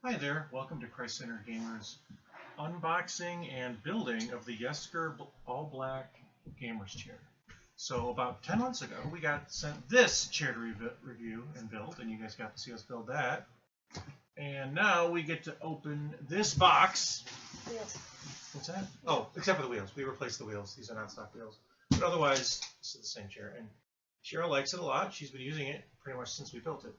Hi there, welcome to Christ Center Gamers unboxing and building of the Yesker All Black Gamers Chair. So about 10 months ago we got sent this chair to review and build, and you guys got to see us build that. And now we get to open this box. Wheels. What's that? Oh, except for the wheels. We replaced the wheels. These are not stock wheels. But otherwise, this is the same chair. And Cheryl likes it a lot. She's been using it pretty much since we built it.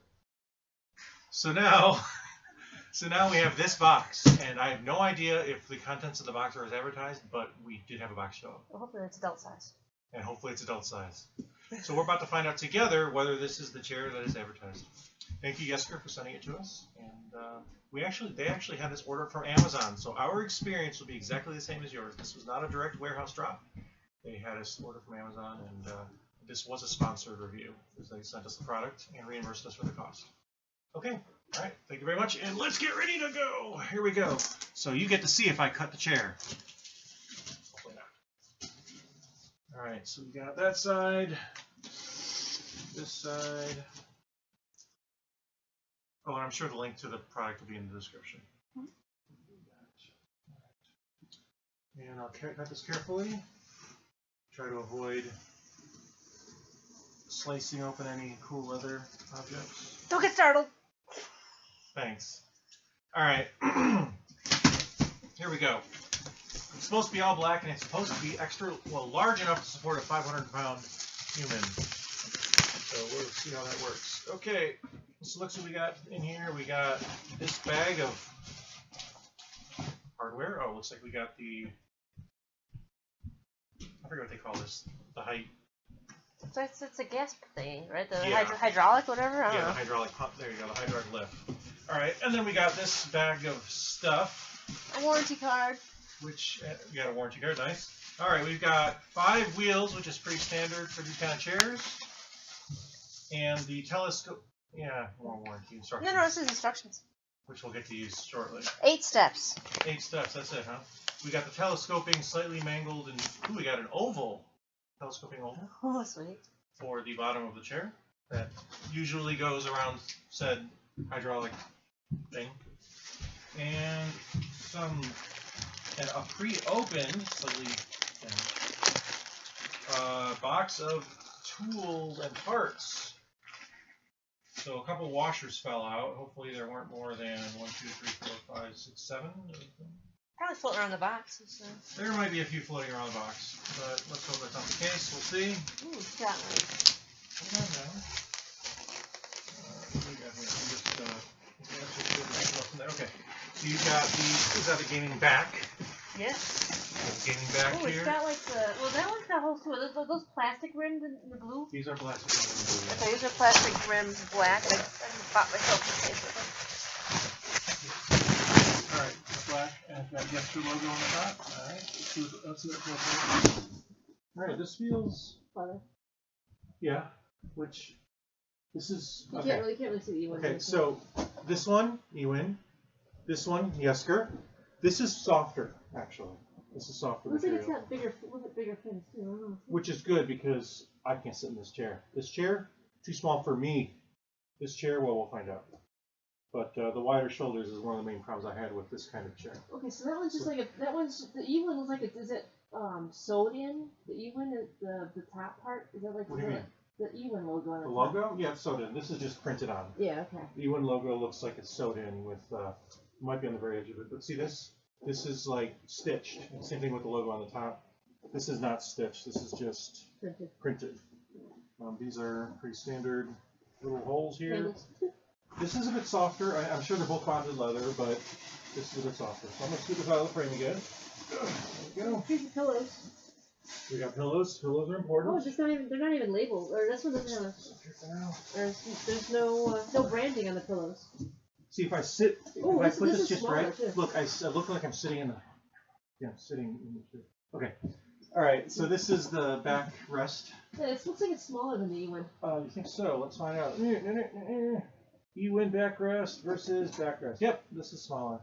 So now we have this box, and I have no idea if the contents of the box are as advertised, but we did have a box show up. Well, hopefully it's adult size. And hopefully it's adult size. So we're about to find out together whether this is the chair that is advertised. Thank you, Yesker, for sending it to us. And they actually had this order from Amazon, so our experience will be exactly the same as yours. This was not a direct warehouse drop. They had us order from Amazon, and this was a sponsored review, because they sent us the product and reimbursed us for the cost. Okay, all right, thank you very much, and let's get ready to go. Here we go. So you get to see if I cut the chair. Hopefully not. All right, so we got that side, this side. Oh, and I'm sure the link to the product will be in the description. And I'll cut this carefully. Try to avoid slicing open any cool leather objects. Don't get startled. Thanks. All right. Here we go. It's supposed to be all black, and it's supposed to be large enough to support a 500-pound human. So we'll see how that works. Okay. So look what we got in here. We got this bag of hardware. Oh, looks like we got I forget what they call this. The height. So it's a gas thing, right? The Yeah. hydraulic, whatever? I don't know. The hydraulic pump. There you go, the hydraulic lift. All right, and then we got this bag of stuff. A warranty card. Which, we got a warranty card, nice. All right, we've got 5 wheels, which is pretty standard for these kind of chairs. And the telescope, more warranty instructions. No, this is instructions. Which we'll get to use shortly. 8 steps. 8 steps, that's it, huh? We got the telescoping slightly mangled, and we got an oval. Telescoping oval. Oh, sweet. For the bottom of the chair. That usually goes around said hydraulic thing. And a pre-opened, slightly box of tools and parts. So a couple washers fell out. Hopefully there weren't more than 1, 2, 3, 4, 5, 6, 7. Probably floating around the box. So. There might be a few floating around the box, but let's hope that's not the case. We'll see. Ooh, it's got one. Hold on now. What do we got here? Okay. So you got is that the gaming back? Yes. Gaming back here. here. It's got like that one's got holes too. Those plastic rims in the blue? These are plastic rims in the blue. Okay, these are plastic rims black. I bought myself a case of them. Alright, black, and it's got the Yesker logo on the top. Alright, let's see what it feels like. Alright, this feels... Leather. Yeah, which... This is... Okay. You can't really see the Ewin. Okay, so this one, Ewin. This one, Yesker. This is softer, actually. This is softer material. Looks like it's got bigger fins too. I don't know. Which is good because I can't sit in this chair. This chair, too small for me. This chair, well, we'll find out. But the wider shoulders is one of the main problems I had with this kind of chair. Okay, so that one's just the Ewin looks like is it sewed in? The Ewin, the top part? Is that like what do you mean? The Ewin logo on the top? logo? Yeah, it's sewed in. This is just printed on. Yeah, okay. The Ewin logo looks like it's sewed in with, might be on the very edge of it. But see this? This is like stitched. Same thing with the logo on the top. This is not stitched. This is just printed. These are pretty standard little holes here. This is a bit softer. I'm sure they're both bonded leather, but this is a bit softer. So I'm going to scoot this out of the frame again. There we go. Here's the pillows. We got pillows. Pillows are important. Oh, they're not even labeled. Or this one doesn't have there's no branding on the pillows. See, if I sit, if I put this just smaller, right, too. look, I look like I'm sitting in the, sitting in the chair. Okay. All right, so this is the back rest. Yeah, it looks like it's smaller than the Ewin. You think so? Let's find out. Ewin backrest versus backrest. Yep, this is smaller.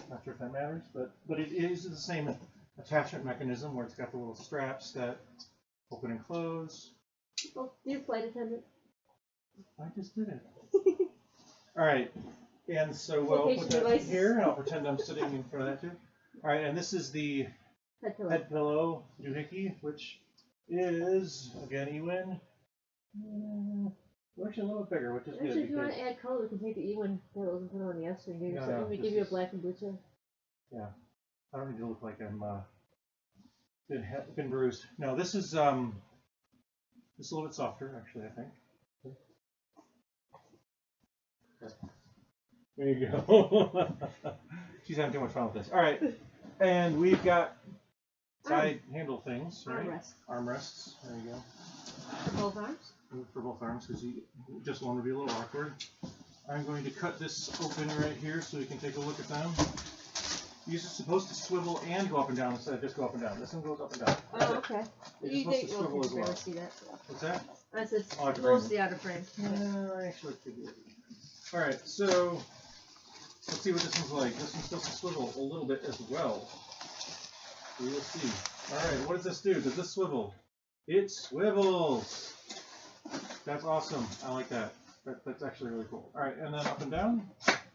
Not sure if that matters, but it is the same attachment mechanism where it's got the little straps that open and close. Oh, dear flight attendant. I just did it. All right. And so we'll put that here, and I'll pretend I'm sitting in front of that too. All right, and this is the head pillow doohickey, which is, again, Ewin. We're actually a little bit bigger, which is good. If you want to add color, we can take the Ewin pillows and put it on the Yesker and No, we give you a black and blue chair. Yeah, I don't need to look like I'm been bruised. No, this is a little bit softer, actually, I think. There you go. She's having too much fun with this. All right, and we've got side handle things, right? Armrests. There you go. For both arms? For both arms, because you just want to be a little awkward. I'm going to cut this open right here so we can take a look at them. These are supposed to swivel and go up and down instead of just go up and down. This one goes up and down. Oh, okay. It's supposed to swivel as well. See that? What's that? I said mostly out of frame. I actually could do it. All right, so let's see what this one's like. This one's supposed to swivel a little bit as well. We will see. All right, what does this do? Does this swivel? It swivels. That's awesome. I like that. That's actually really cool. All right, and then up and down.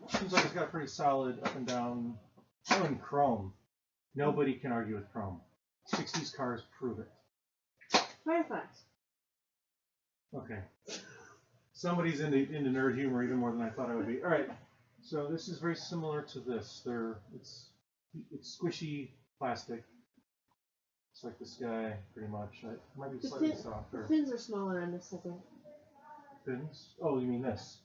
Seems like it's got a pretty solid up and down. Oh, and chrome. Nobody can argue with chrome. 60s cars prove it. Firefox. Okay. Somebody's into nerd humor even more than I thought I would be. All right. So this is very similar to this. It's squishy plastic. It's like this guy, pretty much. It might be slightly softer. The fins are smaller on this, I think. Fins? Oh, you mean this?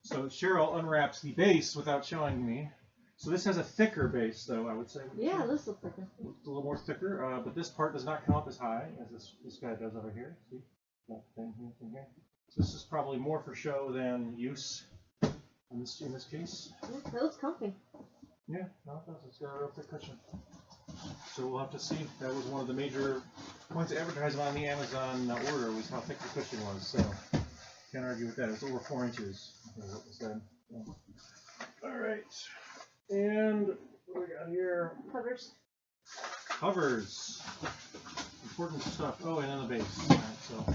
So Cheryl unwraps the base without showing me. So this has a thicker base, though, I would say. Yeah, this looks thicker. It's a little more thicker, but this part does not come up as high as this guy does over here. See? That thing here. So this is probably more for show than use in this case. Yeah, that looks comfy. Yeah, no, it does. It's got a real thick cushion. So we'll have to see. That was one of the major points of advertising on the Amazon order was how thick the cushion was. So can't argue with that. It's over 4 inches. Is what was said. So. All right. And what do we got here? Covers. Covers. Important stuff. Oh, and then the base. All right, so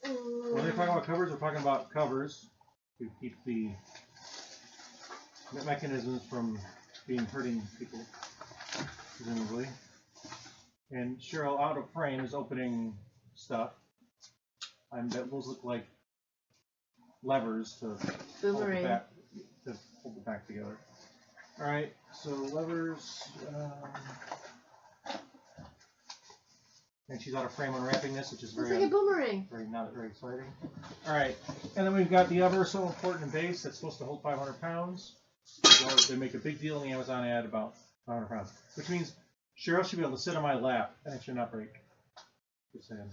when we're talking about covers, we're talking about covers to keep the mechanisms from hurting people, presumably. And Cheryl, out of frame, is opening stuff. Those look like levers to hold it back together. All right, so levers. And she's out of frame unwrapping this, which is very like a boomerang. Not very exciting. All right, and then we've got the ever so important base that's supposed to hold 500 pounds. Well, they make a big deal in the Amazon ad about 500 pounds, which means Cheryl should be able to sit on my lap and it should not break. Just saying.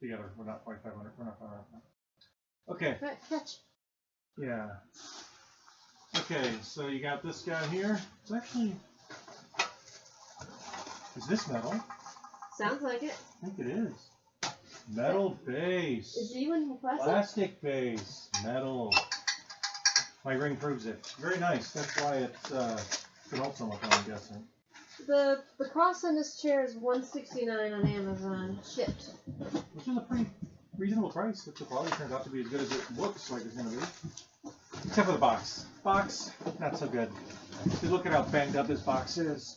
Together, we're not quite 500. We're not 500 pounds. Okay. Catch. Yeah. Okay, so you got this guy here. It's actually. Is this metal? Sounds like it. I think it is. Metal base. Is it even plastic? Plastic base. Metal. My ring proves it. Very nice. That's why it's can hold so much, I'm guessing. The cost on this chair is $169 on Amazon, shipped. Which is a pretty reasonable price if the quality turns out to be as good as it looks like it's going to be. Except for the box. Box, not so good. You look at how banged up this box is.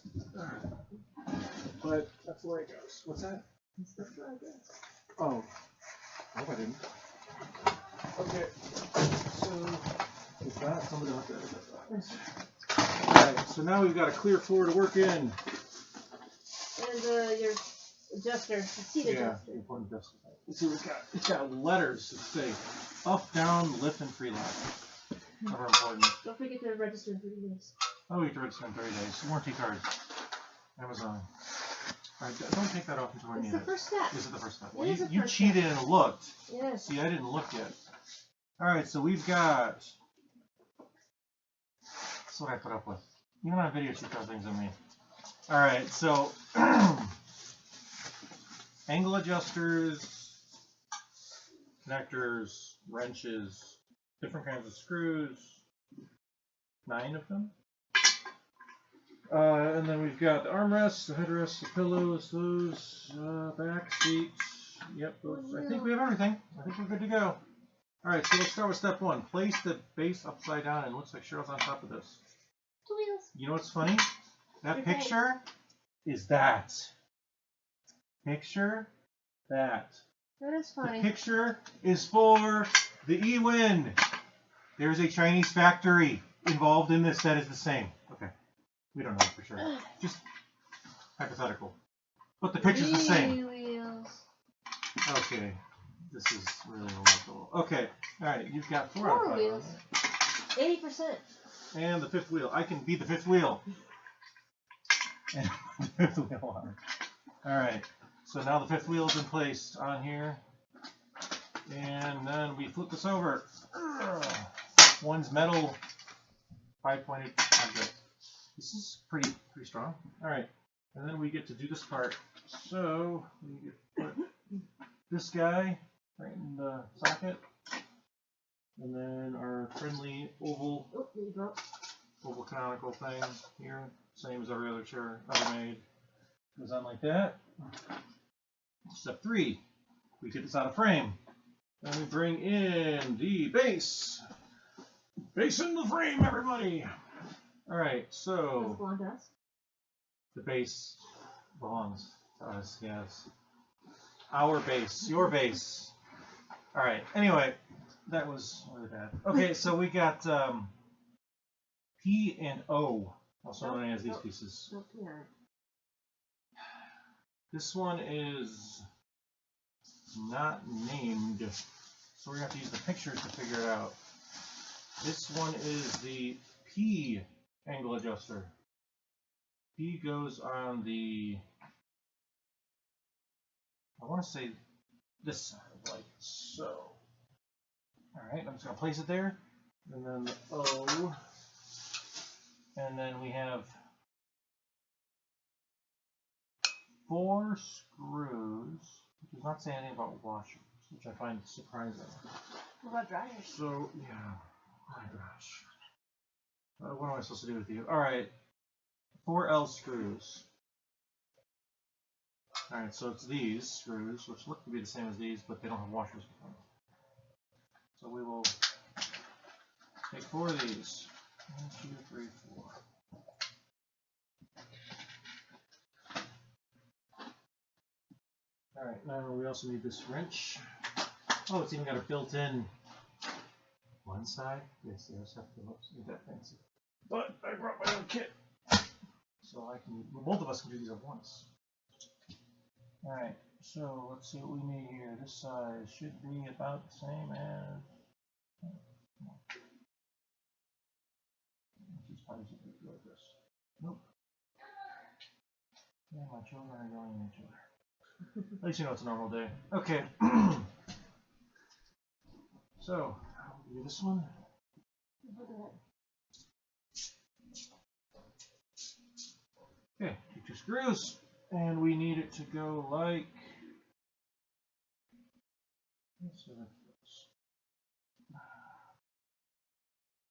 But that's the way it goes. What's that? Oh. I hope I didn't. Okay. So, with that, somebody left that. Alright, so now we've got a clear floor to work in. And your adjuster, the seat adjuster. Yeah, important adjuster. Let's see what it's got letters that say up, down, lift, and freelance. Never important. Don't forget to register in 30 days. Oh, you have to register in 30 days. Warranty card. Amazon. Alright, don't take that off until I need it. It's the first step. This is the first step. Well, you cheated and looked. Yes. See, I didn't look yet. Alright, so we've got. That's what I put up with. Even on video, she throws things at me. Alright, so. Angle adjusters, connectors, wrenches, different kinds of screws. 9 of them. And then we've got the armrests, the headrests, the pillows, those, back seats. Yep, those. I think we have everything. I think we're good to go. Alright, so let's start with step 1. Place the base upside down, and it looks like Cheryl's on top of this. Two wheels. You know what's funny? That picture is that. Picture that. That is funny. The picture is for the eWin. There's a Chinese factory involved in this that is the same. Okay. We don't know for sure. Just hypothetical. But the picture's the same. Wheels. Okay. This is really remarkable. Okay. Alright, you've got 4 out of 5. Wheels. 80%. And the 5th wheel. I can be the 5th wheel. And the 5th wheel on. Alright. So now the 5th wheel is in place on here. And then we flip this over. One's metal 5-pointed object. This is pretty strong. Alright. And then we get to do this part. So we get to put this guy right in the socket. And then our friendly oval canonical thing here. Same as every other chair ever made. Goes on like that. Step 3. We get this out of frame. Then we bring in the base. Base in the frame, everybody! Alright, so the base belongs to us, yes. Our base, your base. Alright, anyway, that was really bad. Okay, so we got P and O, also known as these pieces. This one is not named, so we're going to have to use the pictures to figure it out. This one is the P angle adjuster. P goes on the, I want to say this side, like so. Alright, I'm just going to place it there. And then the O. And then we have 4 screws, which does not say anything about washers, which I find surprising. What about dryers? So, yeah. Oh my gosh. What am I supposed to do with you? Alright. 4 L screws. Alright, so it's these screws, which look to be the same as these, but they don't have washers with them. So we will take 4 of these. 1, 2, 3, 4. Alright, now we also need this wrench. Oh, it's even got a built-in one side. Yes, the other side. Ain't that fancy. But I brought my own kit. So I can, both of us can do these at once. Alright, so let's see what we need here. This size should be about the same as. Like this. Nope. Yeah, my children are going into. At least you know it's a normal day. Okay. So, I'll do this one. Okay, take 2 screws, and we need it to go like.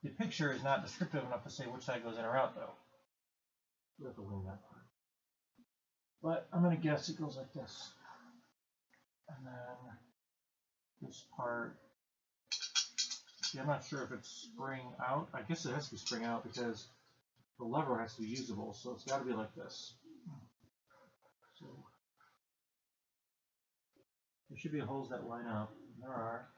The picture is not descriptive enough to say which side goes in or out, though. We'll have to wing that part. But I'm going to guess it goes like this. And then this part. See, I'm not sure if it's spring out. I guess it has to be spring out because the lever has to be usable, so it's got to be like this. So there should be holes that line up. There are.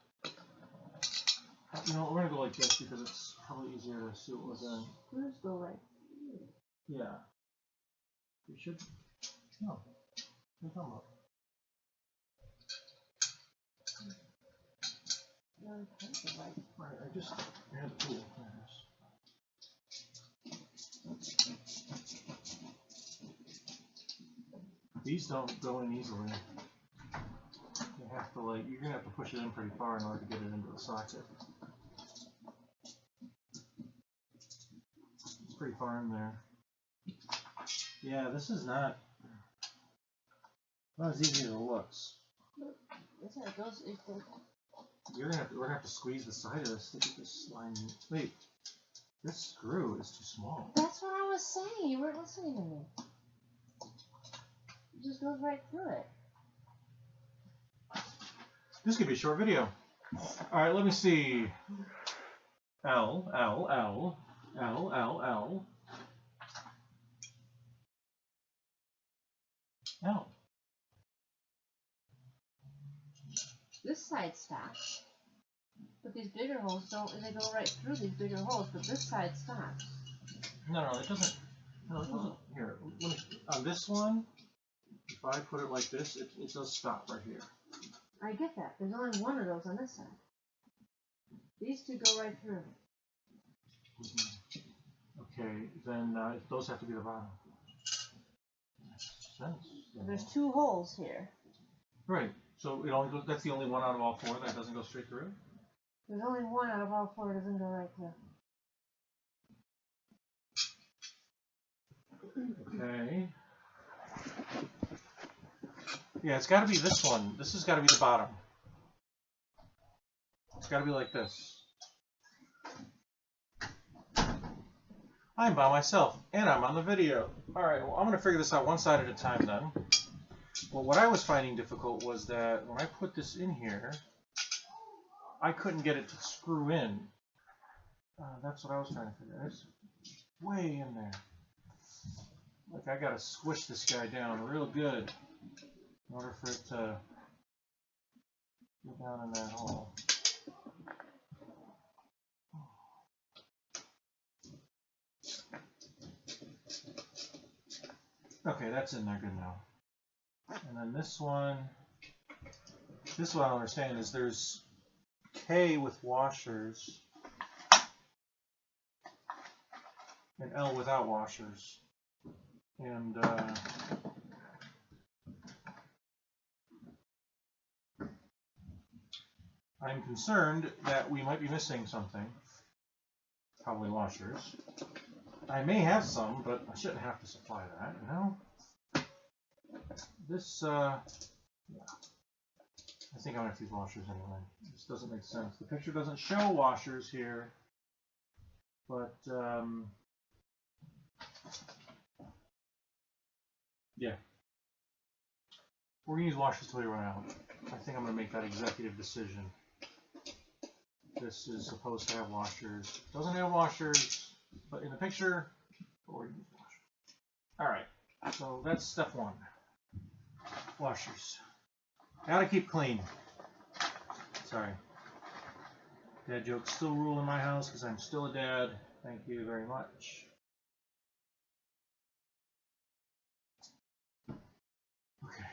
You know, we're going to go like this because it's probably easier to see what we're doing. Screws go right here. Yeah. We should. No. What are you talking about? Right, I just had a tool. These don't go in easily. You have to you're gonna have to push it in pretty far in order to get it into the socket. It's pretty far in there. Yeah, this is not as easy as it looks. That's how it goes. We're gonna have to squeeze the side of this to get this line. Wait, this screw is too small. That's what I was saying. You weren't listening to me. It just goes right through it. This could be a short video. All right, let me see. L, L, L, L, L, L, L. This side stops. But these bigger holes don't, and they go right through these bigger holes, but this side stops. No, it doesn't. No, it doesn't. Here, let me, on this one, if I put it like this, it does stop right here. I get that. There's only one of those on this side. These two go right through. Okay, then those have to be the bottom. Makes sense. There's two holes here. Right. So it only goes. That's the only one out of all four that doesn't go straight through. There's only one out of all four that doesn't go right through. Okay. Yeah, it's got to be this one. This has got to be the bottom. It's got to be like this. I'm by myself, and I'm on the video. All right, well, I'm going to figure this out one side at a time then. Well, what I was finding difficult was that when I put this in here, I couldn't get it to screw in. That's what I was trying to figure out. It's way in there. Like, I got to squish this guy down real good in order for it to go down in that hole. Okay, that's in there good now. And then this one I don't understand is there's K with washers and L without washers. And I'm concerned that we might be missing something. Probably washers. I may have some, but I shouldn't have to supply that, you know? This, yeah. I think I'm going to have to use washers anyway. This doesn't make sense. The picture doesn't show washers here, but, yeah. We're going to use washers till we run out. I think I'm going to make that executive decision. This is supposed to have washers. Doesn't have washers, but in the picture, we're going to use washers. Alright, so that's step one. Washers. Gotta keep clean. Sorry. Dad jokes still rule in my house because I'm still a dad. Thank you very much. Okay.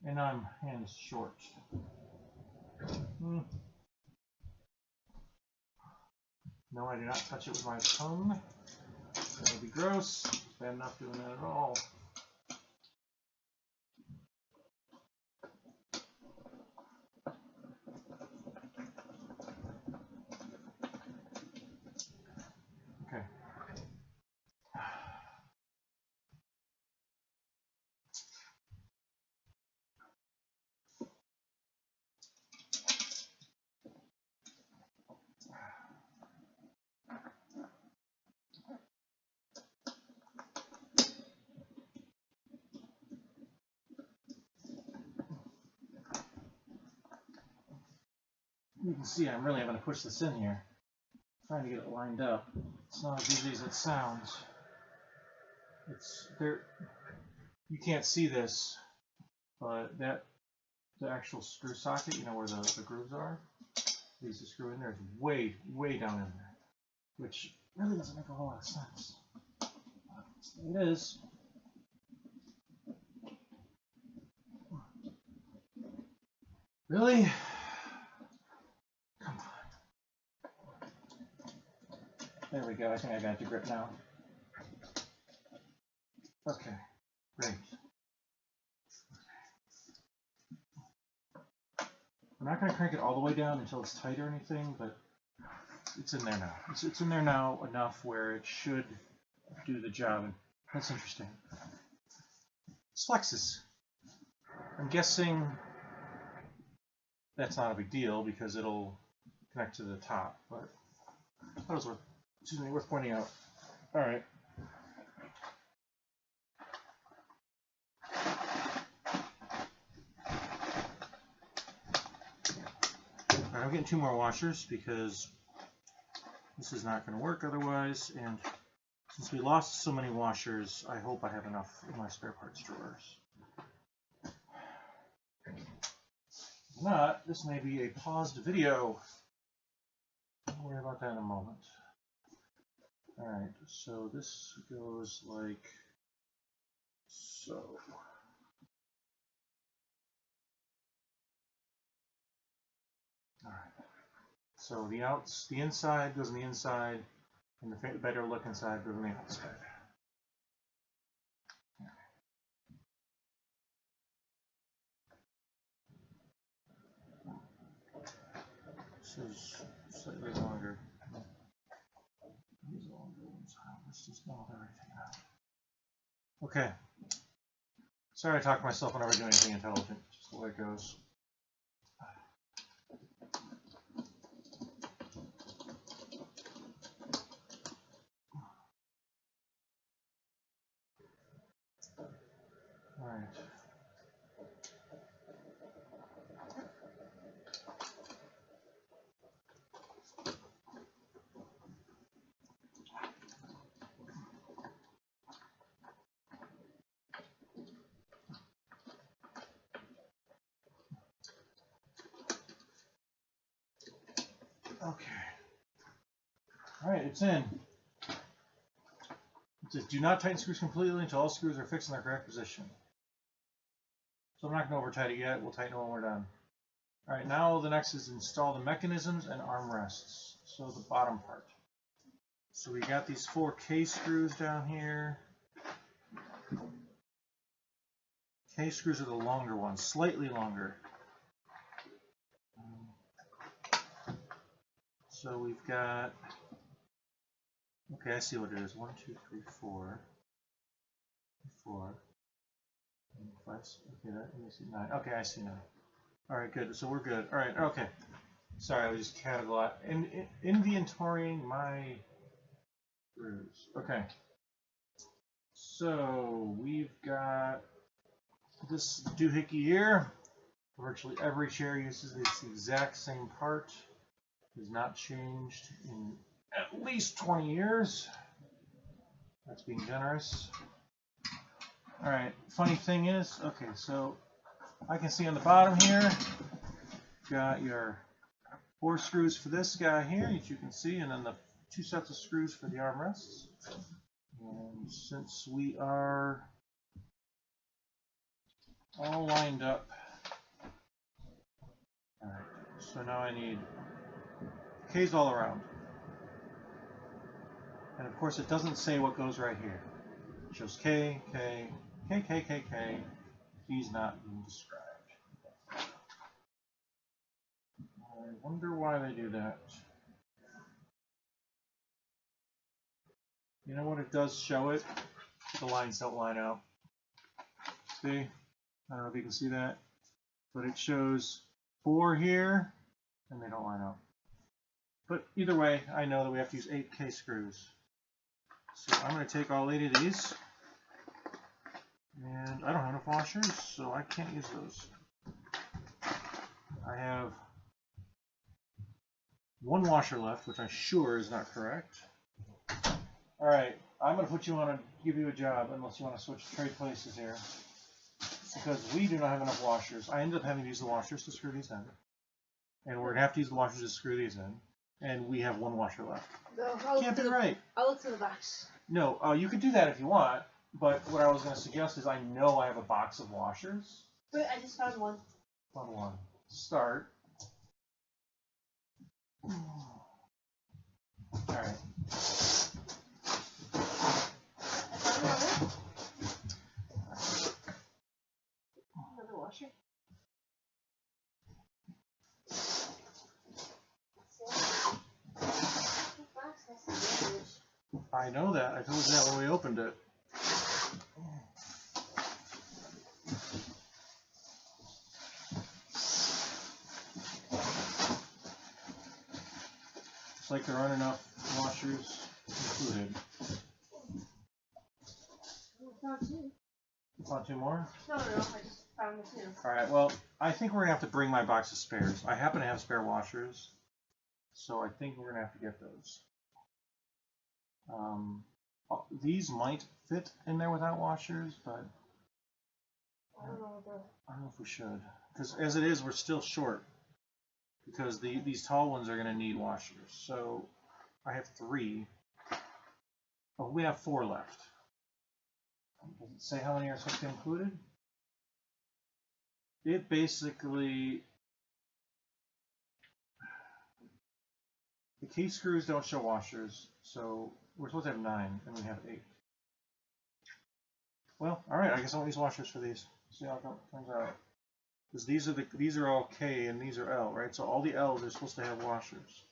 And I'm hands short. No, I do not touch it with my tongue. That would be gross. Bad enough doing that at all. Okay. You can see I'm really having to push this in here. Trying to get it lined up. It's not as easy as it sounds. It's there. You can't see this, but the actual screw socket, you know where the grooves are, these to screw in there, is way down in there, which really doesn't make a whole lot of sense. It is. Really? Come on. There we go. I think I got the grip now. Okay, great. I'm not going to crank it all the way down until it's tight or anything, but it's in there now. It's in there now enough where it should do the job. And that's interesting. It's flexes. I'm guessing that's not a big deal because it'll connect to the top, but that was worth pointing out. All right. Alright, I'm getting 2 more washers because this is not going to work otherwise, and since we lost so many washers, I hope I have enough in my spare parts drawers. If not, this may be a paused video. Don't worry about that in a moment. Alright, so this goes like so. Alright. So the inside goes on the inside, and the better look inside goes on the outside. This is slightly longer. These longer ones. Let's just go with everything out. Okay. Sorry I talk to myself whenever I do anything intelligent. Just the way it goes. Alright. Okay. Alright, it's in. It says do not tighten screws completely until all screws are fixed in their correct position. So I'm not going to over tighten it yet. We'll tighten it when we're done. Alright, now the next is install the mechanisms and armrests. So the bottom part. So we got these 4 K screws down here. K screws are the longer ones, slightly longer. So we've got, okay, I see what it is. 1, 2, 3, 4. 4. 5, okay, let me see, 9. Okay, I see 9. Alright, good. So we're good. Alright, okay. Sorry, I was just inventorying my screws. Okay. So we've got this doohickey here. Virtually every chair uses this exact same part. Has not changed in at least 20 years. That's being generous. Alright, funny thing is, okay, so I can see on the bottom here, got your 4 screws for this guy here, that you can see, and then the 2 sets of screws for the armrests. And since we are all lined up, alright, so now I need K's all around. And of course it doesn't say what goes right here. It shows K, K, K, K, K, K. He's not being described. I wonder why they do that. You know what, it does show it. The lines don't line up. See? I don't know if you can see that. But it shows 4 here, and they don't line up. But either way, I know that we have to use 8 K screws. So I'm going to take all 8 of these. And I don't have enough washers, so I can't use those. I have 1 washer left, which I'm sure is not correct. Alright, I'm going to put you on give you a job, unless you want to switch trade places here. Because we do not have enough washers. I ended up having to use the washers to screw these in. And we're going to have to use the washers to screw these in. And we have 1 washer left. No, Can't be right. I'll look to the box. No, you could do that if you want. But what I was going to suggest is I know I have a box of washers. Wait, I just found one. Found one. Start. Alright. Another washer? I know that. I told you that when we opened it. It's like there aren't enough washers included. I found 2. You want 2 more? No, I found it too. Alright, well, I think we're going to have to bring my box of spares. I happen to have spare washers, so I think we're going to have to get those. These might fit in there without washers, but I don't know if we should. Because as it is, we're still short. Because these tall ones are going to need washers. So I have 3. Oh, we have 4 left. Does it say how many are supposed to be included? It basically... The key screws don't show washers, so we're supposed to have 9, and we have 8. Well, alright, I guess I won't use washers for these. See how it turns out. Because these are all K and these are L, right? So all the L's are supposed to have washers.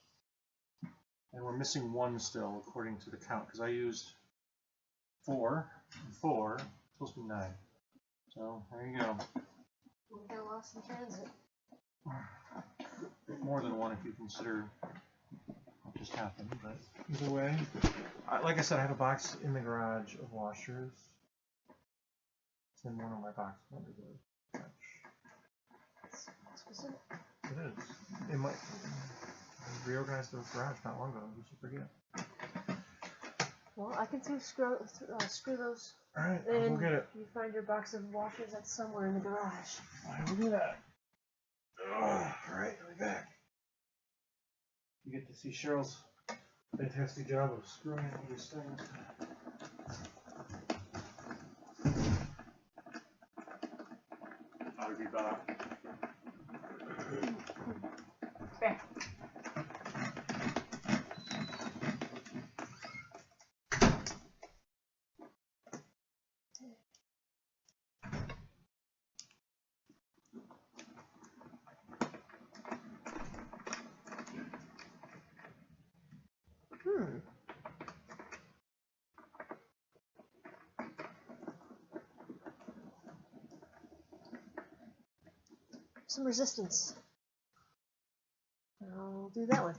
And we're missing 1 still, according to the count, because I used 4, and 4, it's supposed to be 9. So, there you go. We got lost in transit. More than 1 if you consider what just happened, but either way. Like I said, I have a box in the garage of washers. It's in one of my boxes under the couch. Specific. It is. It might. I reorganized the garage not long ago. You should forget. Well, I can screw those. Alright, I'll go get it. You find your box of washers that's somewhere in the garage. I will do that. Alright, I'll be back. You get to see Cheryl's fantastic job of screwing in all these things. I'll be back. There. Some resistance. I'll do that one.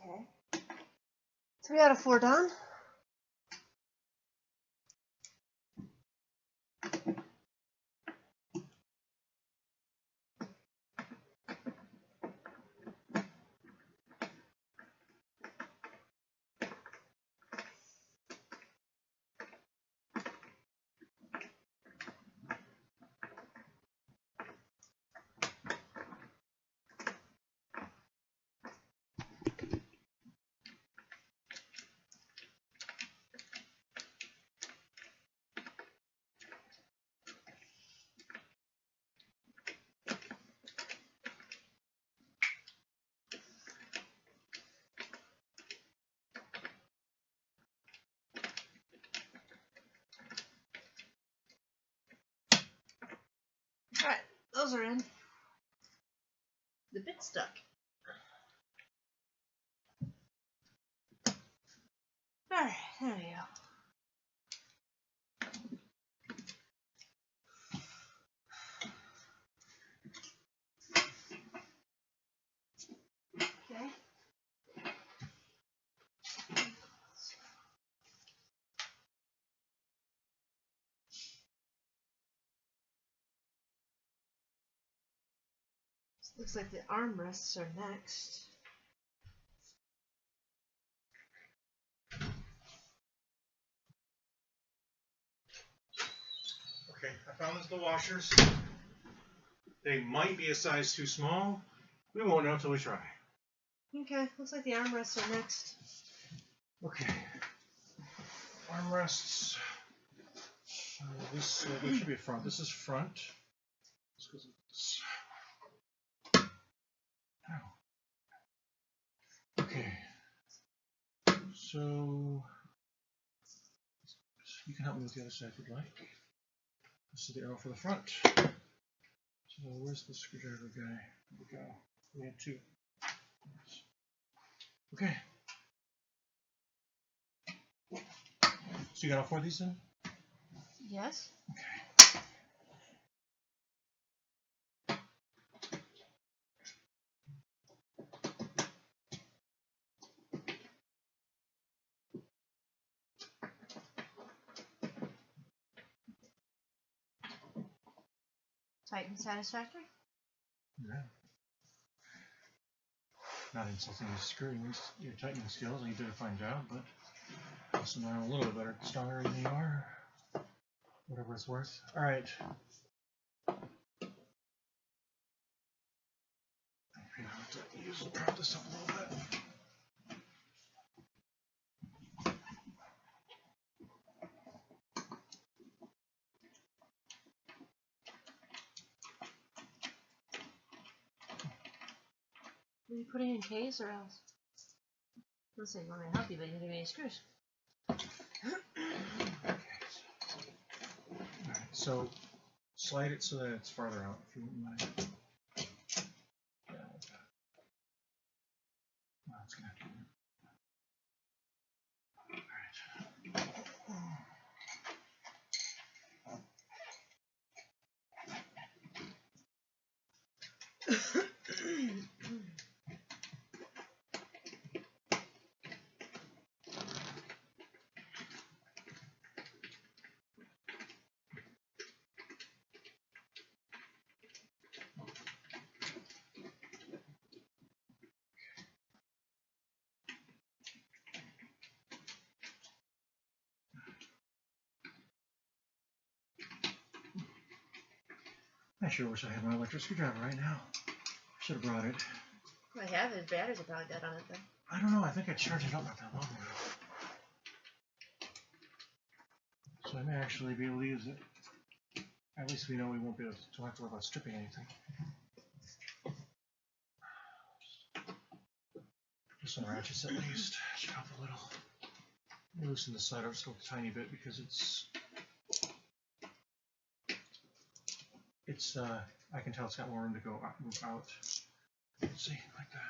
Okay. 3 out of 4 done. Alright, those are in. The bit stuck. Alright, there we go. Okay. Looks like the armrests are next. Okay, I found the washers. They might be a size too small. We won't know until we try. Okay, looks like the armrests are next. Okay. Armrests. this there should be a front. This is front. Let's go like this. Ow. Okay. So you can help me with the other side if you'd like. This is the arrow for the front. So where's the screwdriver guy? There we go. We had two. Okay. So you got all four of these in? Yes. Okay. Tight and satisfactory? Yeah. Not insulting your tightening skills, and you did a fine job, but also now I'm a little bit better, stronger than you are. Whatever it's worth. Alright. I have to prop this up a little bit. Are you putting in K's or else? Let's say you want me to help you, but you didn't give me any screws. Alright, so slide it so that it's farther out, if you wouldn't mind. Yeah, like that. Well, it's gonna have to be. I sure wish I had my electric screwdriver right now. Should have brought it. I have his batteries are probably dead on it then. I don't know, I think I charged it up not that long ago. So I may actually be able to use it. At least we know we won't be able to, don't have to worry about stripping anything. This one ratchets at least. Should help a little. Loosen the side up just a tiny bit because it's I can tell it's got more room to go move out. Let's see, like that.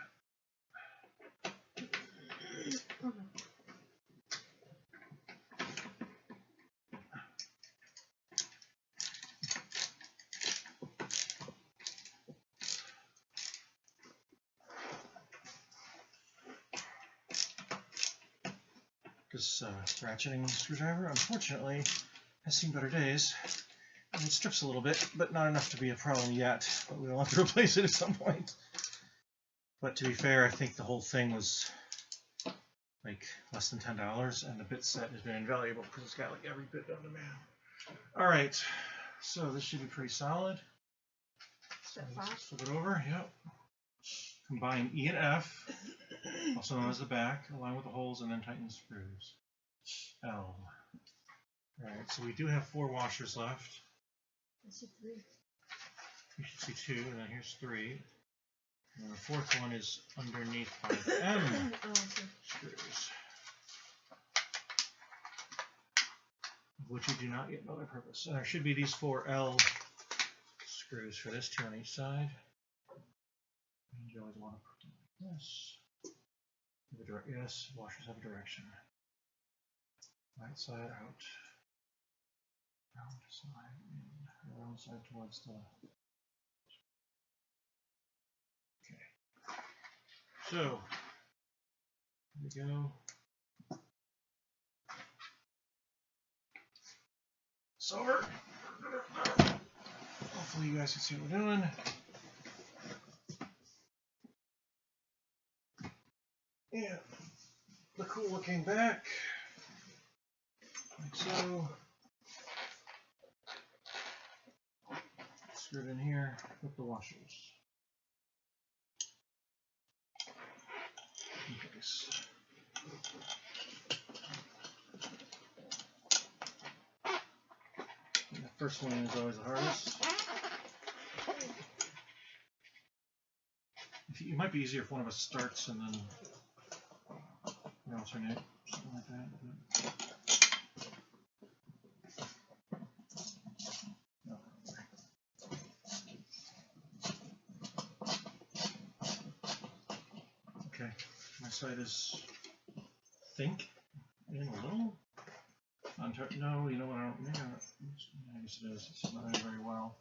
This ratcheting screwdriver, unfortunately, has seen better days. And it strips a little bit, but not enough to be a problem yet. But we'll have to replace it at some point. But to be fair, I think the whole thing was like less than $10, and the bit set has been invaluable because it's got like every bit known to man. All right, so this should be pretty solid. Flip it over. Yep. Combine E and F, also known as the back, align with the holes, and then tighten the screws. L. All right, so we do have 4 washers left. I see 3. You should see 2, and then here's 3. And then the 4th one is underneath by the M screws, which you do not get no other purpose. And there should be these 4 L screws for this, 2 on each side. And you always want to put them like this. Yes, washers have a direction. Right side out. Round side in. Round side towards the. Okay. So, here we go. It's over. Hopefully you guys can see what we're doing. Yeah, the cooler came back, like so. Screw it in here with the washers. In place. First one is always the hardest. It might be easier if one of us starts and then we alternate, something like that. Okay, my side is think in a little. No, you know what? I guess it is. It's not doing very well.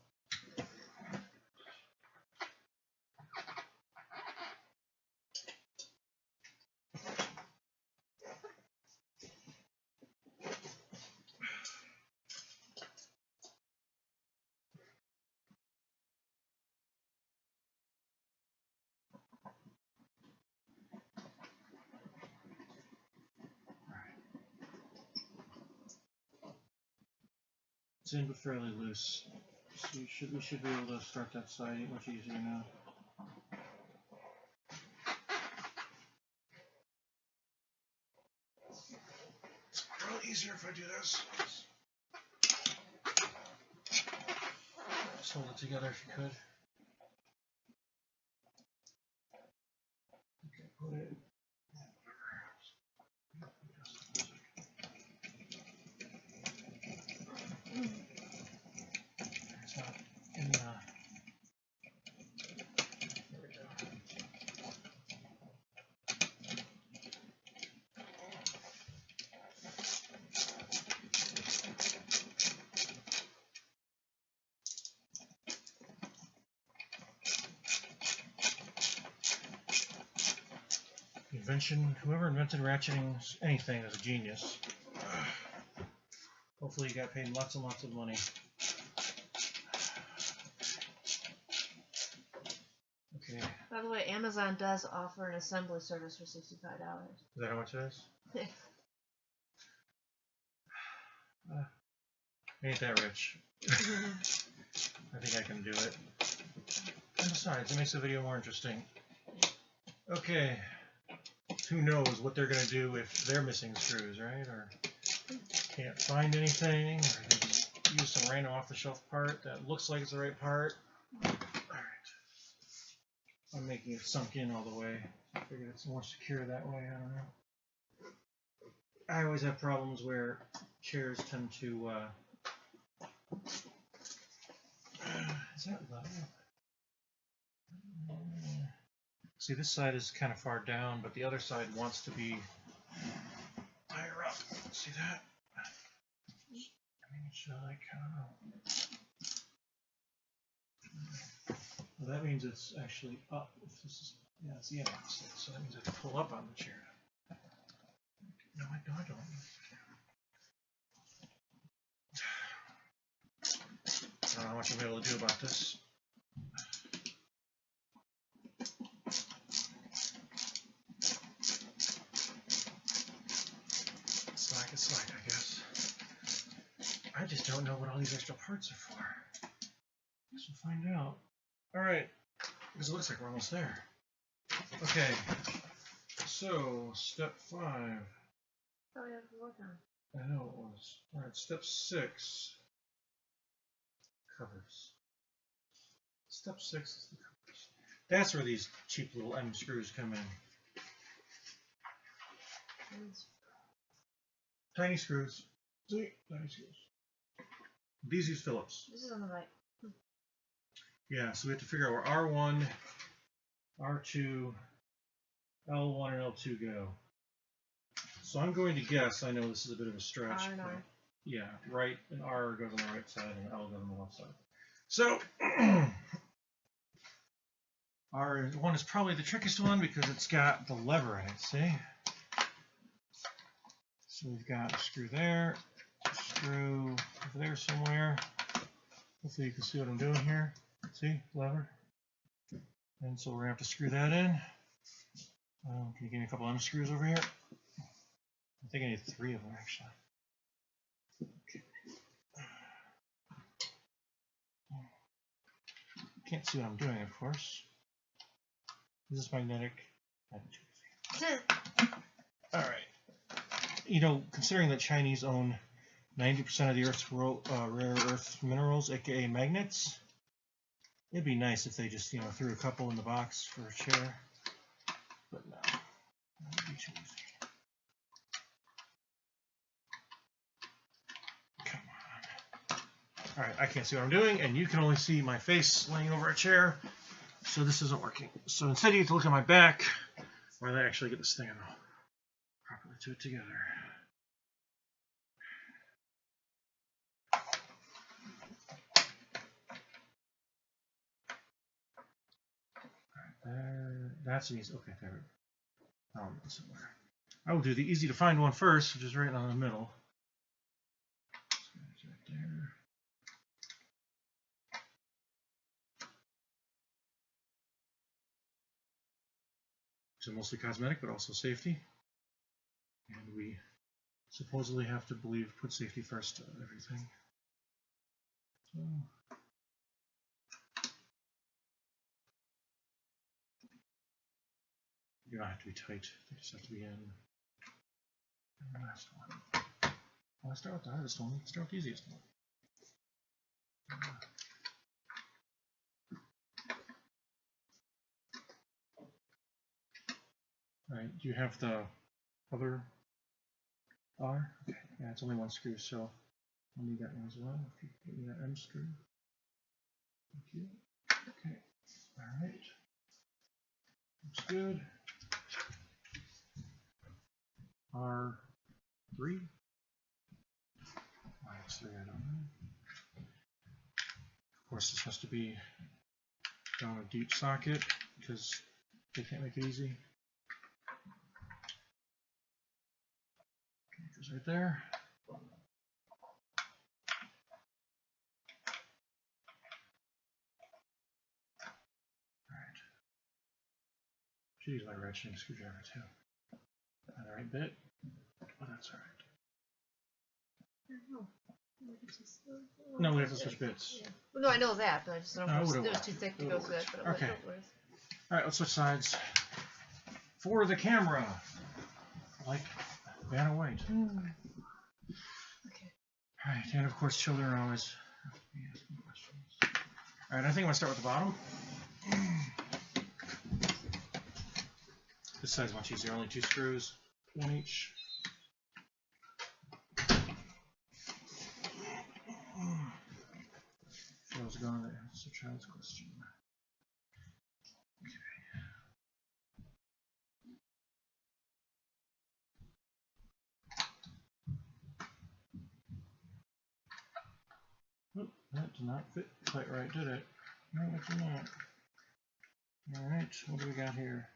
It's in but fairly loose. So we should be able to start that side much easier now. It's probably easier if I do this. Just hold it together if you could. Okay, put it. Whoever invented ratcheting anything is a genius. Hopefully you got paid lots and lots of money. Okay. By the way, Amazon does offer an assembly service for $65. Is that how much it is? Ain't that rich. I think I can do it. And besides, it makes the video more interesting. Okay. Who knows what they're going to do if they're missing screws, right? Or can't find anything, or they just use some random off-the-shelf part that looks like it's the right part. Alright. I'm making it sunk in all the way. I figured it's more secure that way, I don't know. I always have problems where chairs tend to, is that level? See, this side is kind of far down, but the other side wants to be higher up. See that? I mean, it's like, I don't know. Well, that means it's actually up. If this is, yeah, it's the opposite. So that means I can pull up on the chair. No, I don't. I don't know how much I'll be able to do about this. Slack, I guess. I just don't know what all these extra parts are for. I guess we'll find out. Alright, because it looks like we're almost there. Okay, so step 5. Oh, we have to work on. I know it was. Alright, step 6. Covers. Step 6 is the covers. That's where these cheap little M screws come in. Tiny screws. See? Tiny screws. These use Phillips. This is on the right. Yeah, so we have to figure out where R1, R2, L1, and L2 go. So I'm going to guess, I know this is a bit of a stretch. R and R. Yeah, right, and R goes on the right side, and L goes on the left side. So, R1 is probably the trickiest one because it's got the lever in it, see? So we've got a screw there, a screw over there somewhere. Hopefully you can see what I'm doing here. See, lever. And so we're going to have to screw that in. Can you give me a couple M screws over here? I think I need 3 of them actually. Okay. Can't see what I'm doing, of course. Is this magnetic? Alright. You know, considering that Chinese own 90% of the Earth's rare earth rolls, aka magnets. It'd be nice if they just, threw a couple in the box for a chair. But no, that would be too easy. Come on. Alright, I can't see what I'm doing, and you can only see my face laying over a chair, so this isn't working. So instead you have to look at my back, while I actually get this thing properly to it together. That's easy. Okay, there. Somewhere. I will do the easy to find one first, which is right on the middle. It's right there. So mostly cosmetic, but also safety. And we supposedly have to put safety first on everything. So. You don't have to be tight, they just have to be in. And the last one. Well, I start with the hardest one, let's start with the easiest one. Alright, do you have the other R? Okay, yeah, it's only one screw, so I'll need that one as well. If you give me that M screw. Thank you. Okay, alright. Looks good. R3. -3, I don't know. Of course, this has to be down a deep socket because they can't make it easy. Okay, it goes right there. Alright. Should use my ratcheting screwdriver too. Not the right bit, but that's alright. No, we have to switch bits. Yeah. Well, no, I know that, but I just don't know if it was too thick to go through that. But okay. Alright, let's switch sides. For the camera. Like Vanna White. Okay. Alright, and of course children are always asking questions. Alright, I think I'm going to start with the bottom. This side's much easier, only 2 screws, 1 each. How's it going there? That's a child's question. Okay. Oh, that did not fit quite right, did it? No, it did not. Alright, what do we got here?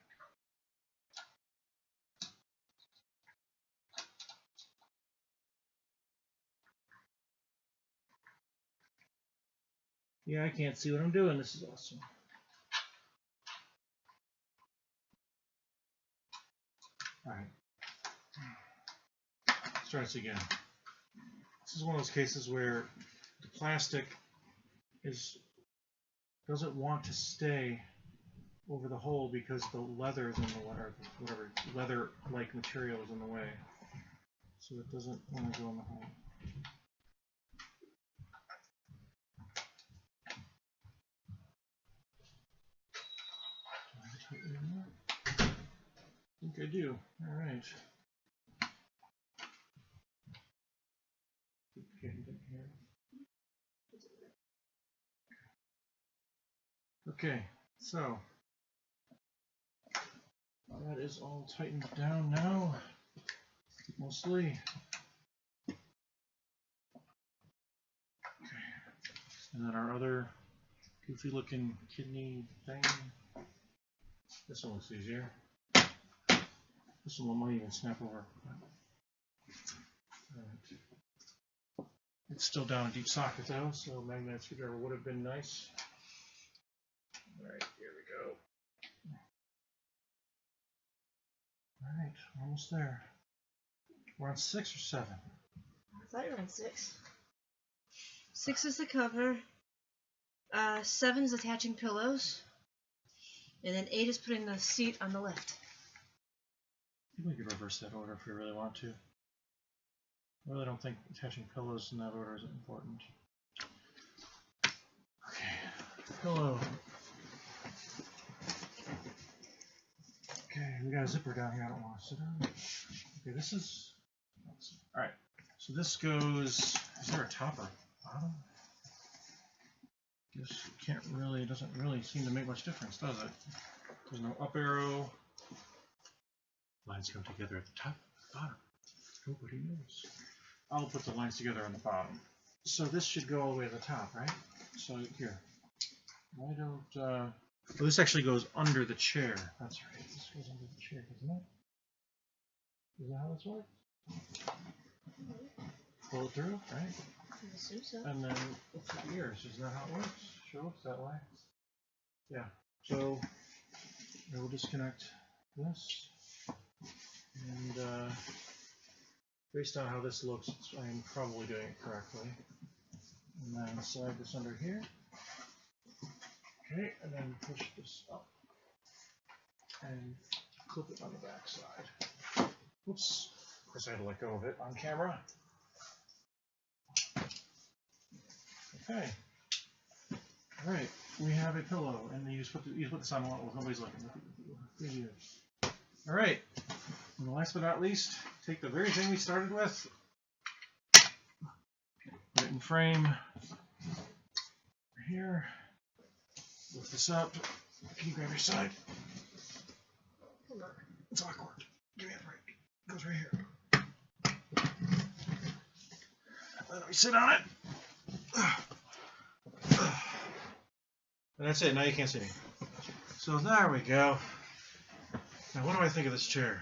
Yeah, I can't see what I'm doing. This is awesome. Alright. Let's try this again. This is one of those cases where the plastic doesn't want to stay over the hole because the leather is in the way, or whatever leather-like material is in the way. So it doesn't want to go in the hole. I think I do. Alright. Okay, so that is all tightened down now, mostly. Okay. And then our other goofy looking kidney thing. This one looks easier. This one might even snap over. Right. It's still down a deep socket though, so magnetic screwdriver would have been nice. Alright, here we go. Alright, almost there. We're on 6 or 7? I thought you were on 6. 6 is the cover. 7 is attaching pillows. And then 8 is putting the seat on the left. I think we could reverse that order if we really want to. I really don't think attaching pillows in that order is important. pillow. Okay, we got a zipper down here I don't want to sit on. Okay, this is... Alright, so this goes... Is there a top or bottom? Guess it can't really, doesn't really seem to make much difference, does it? There's no up arrow. Lines come together at the top and bottom. Nobody knows. I'll put the lines together on the bottom. So this should go all the way to the top, right? So here. Why don't, well, this actually goes under the chair. That's right. This goes under the chair, doesn't it? Is that how this works? Pull it through, right? I assume so. And then what's the ears? Isn't that how it works? Sure looks that way. Yeah. So I will disconnect this. And based on how this looks, I'm probably doing it correctly. And then slide this under here. Okay, and then push this up. And clip it on the back side. Oops. Of course I had to let go of it on camera. Okay. Alright, we have a pillow, and you just put this on while nobody's looking. Alright, and last but not least, take the very thing we started with, put it in frame here, lift this up. Can you grab your side? It's awkward. Give me a break. It goes right here. Let me sit on it. And that's it. Now you can't see me. So there we go. Now what do I think of this chair?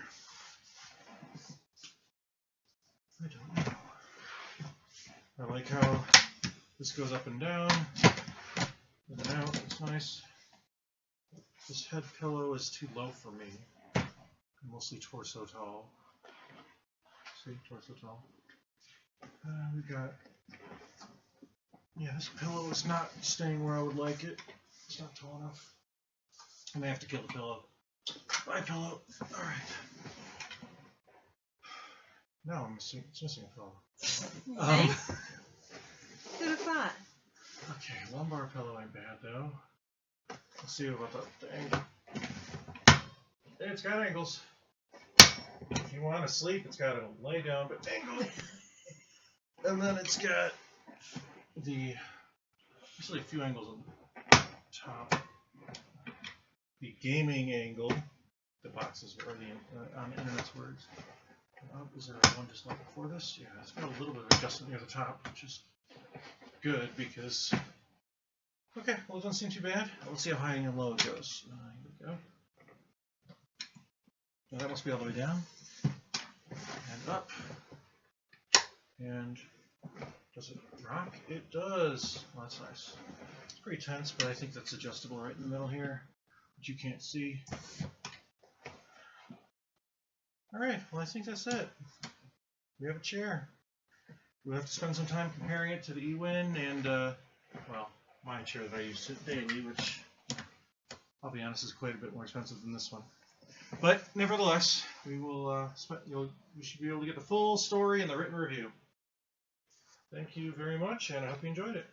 I don't know. I like how this goes up and down. In and out. It's nice. This head pillow is too low for me. I'm mostly torso tall. See? Torso tall. We got... Yeah, this pillow is not staying where I would like it. It's not tall enough. I may have to kill the pillow. Bye, pillow. Alright. Now it's missing a pillow. Who'd have thought? Okay, lumbar pillow ain't bad though. Let's see about the angle. It's got angles. If you want to sleep, it's got a lay down but angle. And then it's got actually a few angles on the top. The gaming angle, the boxes or the on internet's words. Is there one just like before this? Yeah, it's got a little bit of adjustment near the top, which is good because. Okay, well it doesn't seem too bad. Let's see how high and low it goes. Here we go. Now that must be all the way down and up. And does it rock? It does. Well, that's nice. It's pretty tense, but I think that's adjustable right in the middle here, which you can't see. Alright, well I think that's it. We have a chair. We'll have to spend some time comparing it to the eWin and, well, my chair that I use daily, which, I'll be honest, is quite a bit more expensive than this one. But, nevertheless, we will, we should be able to get the full story and the written review. Thank you very much, and I hope you enjoyed it.